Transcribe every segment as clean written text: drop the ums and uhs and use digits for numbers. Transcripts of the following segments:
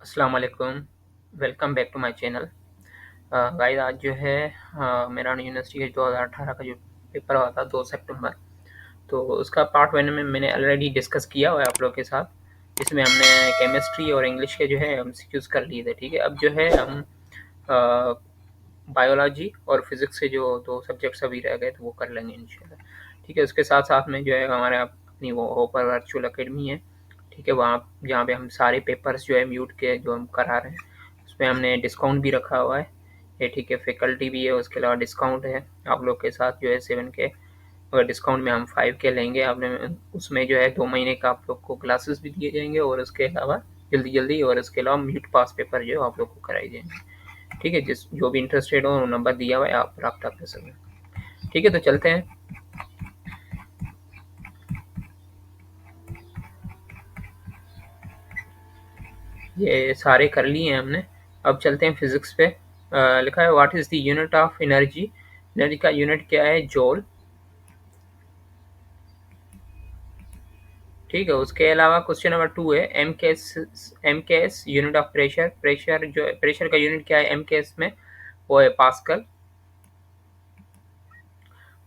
अस्सलाम वालेकुम। Welcome back to my channel. Guys आज जो है मेरा यूनिवर्सिटी का 2018 का जो पेपर हुआ था 2 सितंबर, तो उसका पार्ट 1 में मैंने ऑलरेडी डिस्कस किया हुआ है आप लोग के साथ। इसमें हमने केमिस्ट्री और इंग्लिश के जो है एमसीक्यूज़ कर लिए थे, ठीक है। अब जो है हम बायोलॉजी और फिज़िक्स के जो 2 सब्जेक्ट्स अभी रह गए, तो वो कर लेंगे इंशाल्लाह, ठीक है। उसके साथ-साथ में जो है हमारे अपनी वो ओपर वर्चुअल अकेडमी है, ठीक है। वहाँ जहाँ पे हम सारे पेपर्स जो है म्यूट के जो हम करा रहे हैं, उसपे हमने डिस्काउंट भी रखा हुआ है, ये ठीक है। फैकल्टी भी है, उसके अलावा डिस्काउंट है आप लोग के साथ जो है 7 के, अगर डिस्काउंट में हम 5 के लेंगे आपने, उसमें जो है 2 महीने का आप लोग को क्लासेस भी दिए जाएंगे और उसके अलावा जल्दी-जल्दी, और इसके अलावा म्यूट पास पेपर जो है आप लोग को कराए जाएंगे, ठीक है। जिस जो भी इंटरेस्टेड हो नंबर दिया हुआ है, आप रब्ता कर सकते हैं, ठीक है। तो चलते हैं। ये सारे कर लिए हैं हमने। अब चलते हैं फिजिक्स पे। लिखा है what is the unit of energy. Energy का यूनिट क्या है? जॉल, ठीक है। उसके अलावा क्वेश्चन नंबर 2 है एम के S unit of pressure. Pressure जो है, प्रेशर का यूनिट क्या है एम के एस में? वो है पास्कल।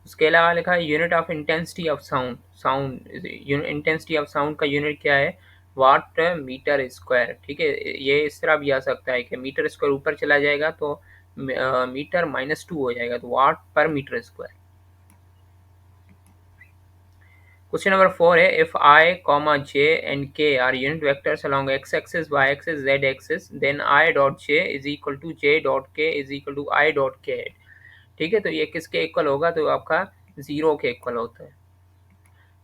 उसके अलावा लिखा है unit of intensity of sound. Sound intensity of sound का यूनिट क्या है? वाट मीटर स्क्वायर, ठीक है। ये इस तरह भी आ सकता है कि मीटर स्क्वायर ऊपर चला जाएगा तो मीटर -2 हो जाएगा, तो वाट पर मीटर स्क्वायर। क्वेश्चन नंबर 4 है if I comma J and K are unit vectors along x axis y axis z axis then i dot J is equal to J dot K is equal to I dot K, ठीक है। तो ये किसके equal होगा? तो आपका 0 के equal होता है।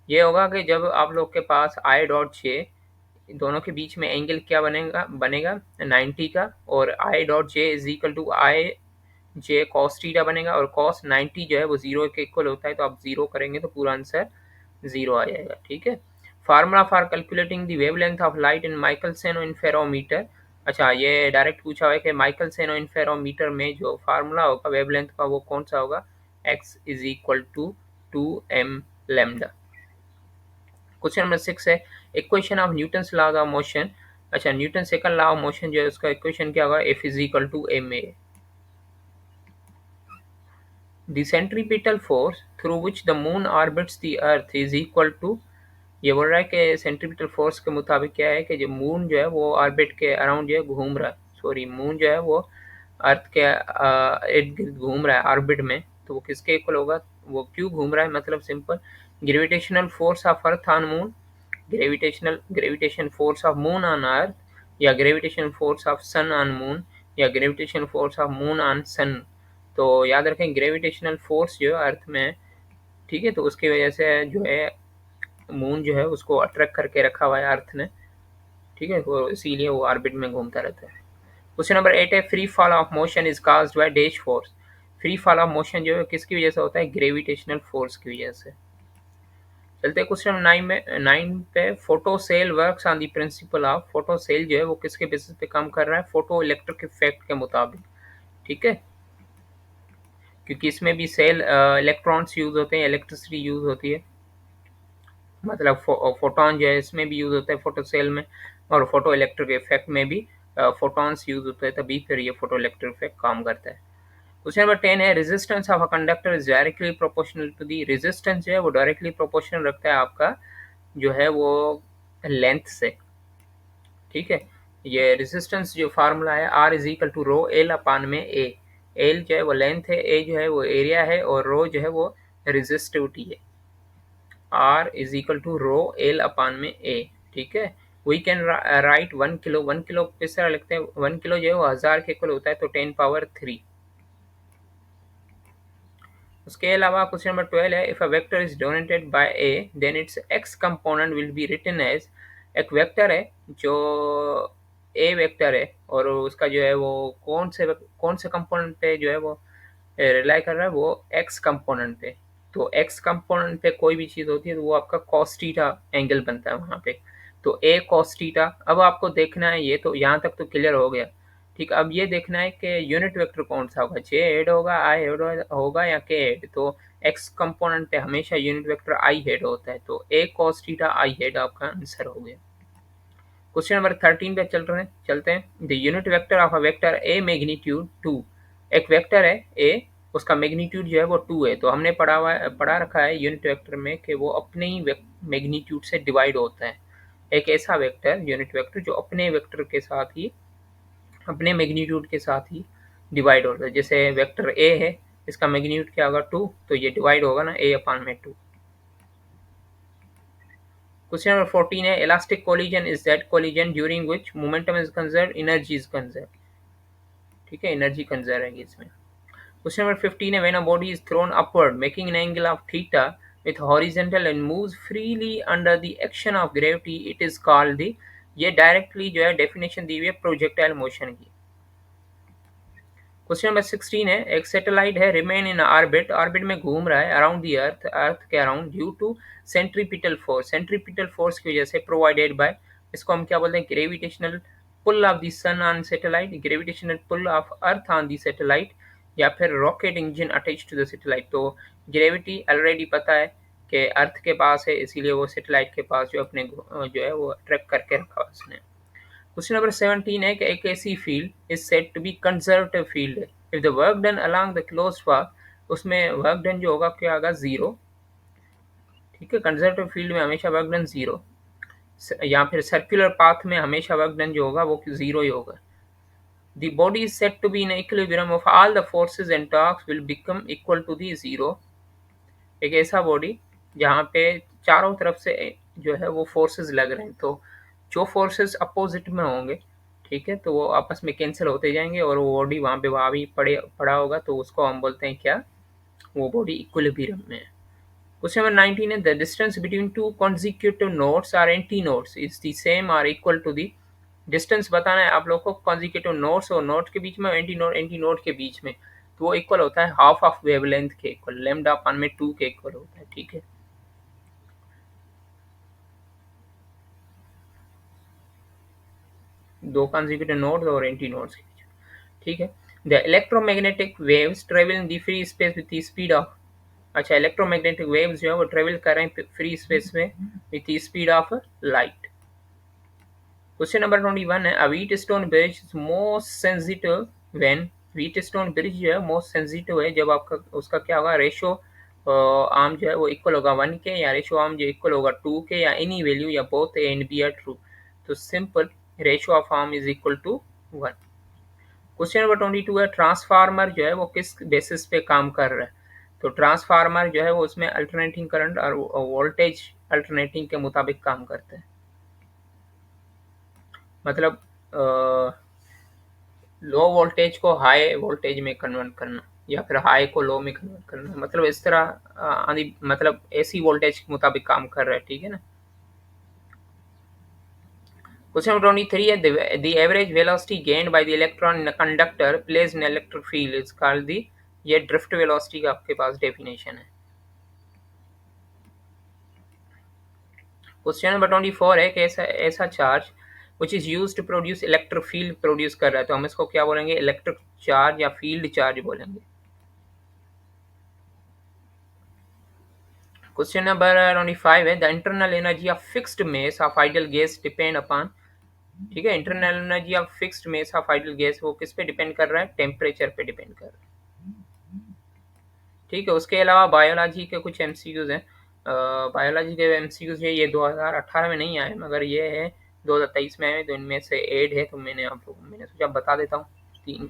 ये होगा कि जब आप लोग के पास आई डॉट जे, दोनों के बीच में एंगल क्या बनेगा 90 का, और i dot J is equal to i j cos theta बनेगा, और कॉस 90 जो है वो 0 के इक्वल होता है, तो आप 0 करेंगे तो पूरा आंसर 0 आ जाएगा, ठीक है। Formula for calculating the wavelength of light in Michelson interferometer. अच्छा, ये डायरेक्ट पूछा हुआ है कि माइकलसन इंफेरोमीटर में जो फार्मूला होगा वेवलेंथ का वो कौन सा होगा? x is equal to 2m lambda. Question number 6 है equation of Newton's law of motion. अच्छा, Newton second law of motion जो है उसका इक्वेशन क्या होगा? F is equal to ma। The centripetal force through which the moon orbits the earth is equal to, ये बोल रहा है कि सेंट्रीपिटल फोर्स के मुताबिक क्या है कि जो मून जो है वो ऑर्बिट के अराउंड जो है घूम रहा है, सॉरी मून जो है वो अर्थ के इर्द गिर्द घूम रहा है ऑर्बिट में, तो वो किसके इक्वल होगा? वो क्यों घूम रहा है? मतलब simple, gravitational force of earth on moon, gravitation force of moon on earth, या gravitation force of sun on moon, या gravitation force of moon on sun. तो याद रखें ग्रेविटेशनल फोर्स जो है अर्थ में है, ठीक है। तो उसकी वजह से जो है मून जो है उसको अट्रैक्ट करके रखा हुआ है अर्थ ने, ठीक है। वो इसीलिए वो ऑर्बिट में घूमता रहता है। क्वेश्चन नंबर 8 है free fall of motion is caused by dash force. Free fall of motion जो है किसकी वजह से होता है? ग्रेविटेशनल फोर्स की वजह से। चलते हैं क्वेश्चन 9 पे। Photo cell works on the principle of. Photo cell जो है वो किसके बेसिस पे काम कर रहा है? फोटो इलेक्ट्रिक इफेक्ट के मुताबिक, ठीक है। क्योंकि इसमें भी सेल इलेक्ट्रॉन्स यूज होते हैं, इलेक्ट्रिसिटी यूज होती है, मतलब फोटोन जो है इसमें भी यूज होता है फोटो सेल में, और फोटो इलेक्ट्रिक इफेक्ट में भी फोटॉन्स यूज होते हैं, तभी फिर ये फोटो इलेक्ट्रिक इफेक्ट काम करता है। क्वेश्चन नंबर 10 है resistance of a conductor is directly proportional to the. Resistance जो है वो डायरेक्टली प्रोपोर्शनल रखता है आपका जो है वो लेंथ से, ठीक है। ये रेजिस्टेंस जो फार्मूला है R is equal to rho L upon में ए। एल जो है वो लेंथ है, ए जो है वो एरिया है, और रो जो है वो रेजिस्टिविटी है। R is equal to rho L upon में ए, ठीक है। We can write 1 kilo. 1 kilo किस तरह लिखते हैं? 1 किलो जो है वो 1000 के इक्वल होता है, तो 10 पावर 3। उसके अलावा क्वेश्चन नंबर 12 है if a vector is donated by A then its x component will be written as. एक वेक्टर है जो ए वेक्टर है, और उसका जो है वो कौन से कंपोनेंट पे जो है वो रिलाई कर रहा है? वो एक्स कंपोनेंट पे। तो एक्स कंपोनेंट पे कोई भी चीज़ होती है तो वो आपका कॉस थीटा एंगल बनता है वहाँ पे। तो ए कॉस थीटा। अब आपको देखना है, ये तो यहाँ तक तो क्लियर हो गया, ठीक। अब ये देखना है कि यूनिट वेक्टर कौन सा होगा, जे हेड होगा, आई हेड होगा, या के हेड। तो एक्स कंपोनेंट पे हमेशा यूनिट वेक्टर आई हेड होता है, तो ए कॉस थीटा आई हेड आपका आंसर हो गया। क्वेश्चन नंबर 13 पे चलते हैं। The unit vector of a vector A magnitude 2, एक वेक्टर है ए, उसका मैग्नीट्यूड जो है वो 2 है। तो हमने पढ़ा रखा है यूनिट वेक्टर में कि वो अपने ही मैग्नीट्यूड से डिवाइड होता है। एक ऐसा वेक्टर, यूनिट वेक्टर, जो अपने वेक्टर के साथ ही, अपने मैग्नीट्यूड के साथ ही डिवाइड होता है। जैसे वेक्टर ए है, इसका मैग्नीट्यूड क्या होगा 2, तो ये डिवाइड होगा ना a/2। क्वेश्चन नंबर 14 है, elastic collision is that collision during which momentum is conserved, energy is conserved. ठीक है, एनर्जी कंजर्व है इसमें। क्वेश्चन नंबर 15 है, when a body is throne upward making an angle of theta with horizontal and moves freely under the action of gravity, it is called the, ये directly जो है definition दी हुई है projectile motion की। Question number 16 है, एक satellite है remain in orbit, orbit में घूम रहा है अराउंड द अर्थ, अर्थ के around, due to centripetal force, centripetal force की वजह से, प्रोवाइडेड बाय, इसको हम क्या बोलते हैं, gravitational pull of the sun on satellite, gravitational pull of earth on the satellite, या फिर rocket engine attach to the satellite. तो ग्रेविटी ऑलरेडी पता है कि अर्थ के पास है, इसीलिए वो सैटेलाइट के पास जो अपने जो है वो अट्रैक्ट करके रखा उसने। क्वेश्चन नंबर 17 है कि एक ऐसी field is said to be conservative field है if the work done along the closed path, उसमें वर्क डन जो होगा क्या होगा, जीरो। ठीक है, कंजर्वेटिव फील्ड में हमेशा वर्क डन जीरो, या फिर सर्कुलर पाथ में हमेशा वर्क डन जो होगा वो जीरो ही होगा। The body is said to be in equilibrium of all the forces and torques will become equal to the zero, एक ऐसा बॉडी जहाँ पे चारों तरफ से जो है वो फोर्सेस लग रहे हैं, तो जो फोर्सेस अपोजिट में होंगे, ठीक है, तो वो आपस में कैंसिल होते जाएंगे और वो बॉडी वहाँ पे वहाँ भी पड़ा होगा, तो उसको हम बोलते हैं क्या, वो बॉडी इक्विलिब्रियम में है। क्वेश्चन नंबर 19 है, the distance between two consecutive nodes or antinodes is the same और इक्वल टू दी, डिस्टेंस बताना है आप लोग को कॉन्जिक्यूटिव नोड्स और नोड के बीच में, एंटी नोड के बीच में, तो वो इक्वल होता है हाफ ऑफ वेवलेंथ के इक्वल, लैम्डा अपान में 2 के इक्वल होता है। ठीक है, दो कॉन्जिक्यूटिव नोड्स और एंटी नोड्स के बीच। ठीक है, the electromagnetic waves travel in the free space with the speed of, अच्छा, इलेक्ट्रोमैग्नेटिक वेव्स जो है वो ट्रेवल कर रहे हैं फ्री स्पेस में with the speed of light. Question number 21 है, a Wheatstone bridge is most sensitive when, wheat stone bridge जो है मोस्ट सेंसिटिव है जब आपका उसका क्या होगा, रेशो आर्म जो है वो इक्वल होगा 1 के, या रेशो आर्म जो इक्वल होगा 2 के, या एनी वैल्यू, या both A and B are true. तो simple ratio of arm is equal to 1। Question number 22 है, ट्रांसफार्मर जो है वो किस बेसिस पे काम कर रहा है, तो ट्रांसफार्मर जो है वो उसमें अल्टरनेटिंग करंट और वोल्टेज अल्टरनेटिंग के मुताबिक काम करता है। मतलब लो वोल्टेज को हाई वोल्टेज में कन्वर्ट करना, या फिर हाई को लो में कन्वर्ट करना, मतलब इस तरह मतलब एसी वोल्टेज के मुताबिक काम कर रहा है। ठीक है ना। क्वेश्चन नंबर 23 है, the average velocity gained by the electron in a conductor placed in electric field is called the, ये ड्रिफ्ट वेलोसिटी का आपके पास डेफिनेशन है। क्वेश्चन नंबर 24 है कि ऐसा charge which is used to produce electric field produce कर रहा है, तो हम इसको क्या बोलेंगे, इलेक्ट्रिक चार्ज या फील्ड चार्ज बोलेंगे। क्वेश्चन नंबर 25 है, the internal energy of fixed mass of ideal gas depend upon, ठीक है, internal energy of fixed mass of ideal gas वो किस पे डिपेंड कर रहा है, टेम्परेचर पे डिपेंड कर रहा है। ठीक है, उसके अलावा बायोलॉजी के कुछ एमसीक्यूज हैं, बायोलॉजी के एमसीक्यूज है, ये 2018 में नहीं आए मगर ये है 2023 में आए, तो इनमें से एड है, तो मैंने सोचा बता देता हूँ।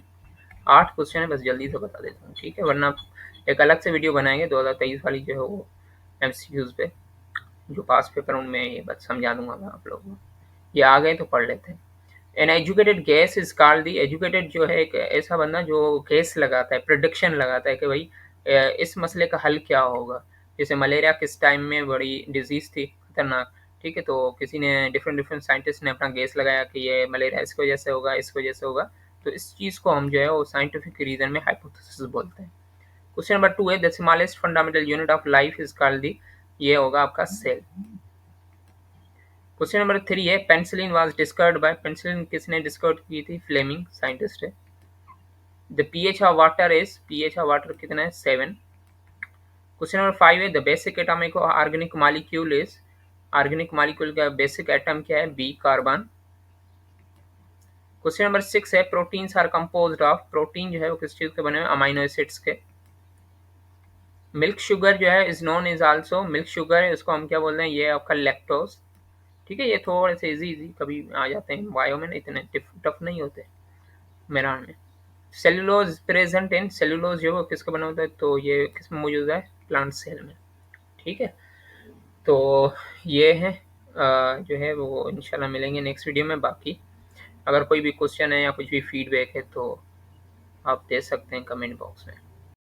8 क्वेश्चन है, बस जल्दी से बता देता हूँ। ठीक है, वरना एक अलग से वीडियो बनाएंगे 2023 वाली जो है वो एमसीक्यूज पे, जो पास पेपर उनमें ये बस समझा दूंगा मैं आप लोगों को, ये आ गए तो पढ़ लेते हैं। An educated gas is called the, educated जो है एक ऐसा बंदा जो गैस लगाता है, प्रिडिक्शन लगाता है कि भाई इस मसले का हल क्या होगा। जैसे मलेरिया किस टाइम में बड़ी डिजीज थी खतरनाक, ठीक है, तो किसी ने डिफरेंट डिफरेंट साइंटिस्ट ने अपना गैस लगाया कि ये मलेरिया इस वजह से होगा, इस वजह से होगा, तो इस चीज़ को हम जो है वो साइंटिफिक रीजन में हाइपोथेसिस बोलते हैं। क्वेश्चन नंबर 2 है, the smallest fundamental unit of life is called the, ये होगा आपका सेल। क्वेश्चन नंबर 3 है, penicillin was discovered by, penicillin किसने डिस्कवर की थी, फ्लेमिंग साइंटिस्ट है। The pH of water is, pH of water कितना है, 7। क्वेश्चन नंबर 5 है, the basic atomic organic molecule is, organic molecule का बेसिक एटम क्या है, बी कार्बन। क्वेश्चन नंबर 6 है proteins are composed of, protein जो है वो किस चीज के बने हुए, अमाइनो एसिड्स के। मिल्क शुगर जो है is known is also, milk sugar है उसको हम क्या बोलते हैं, ये आपका लैक्टोज। ठीक है, ये थोड़े से इजी इजी कभी आ जाते हैं बायो में, इतने टफ नहीं होते मेरा में। सेलुलोज प्रेजेंट इन, सेलुलोज जो है वो किसका बना होता है, तो ये किस में मौजूद है, प्लांट सेल में। ठीक है, तो ये है जो है वो इंशाल्लाह मिलेंगे नेक्स्ट वीडियो में। बाकी अगर कोई भी क्वेश्चन है या कुछ भी फीडबैक है तो आप दे सकते हैं कमेंट बॉक्स में।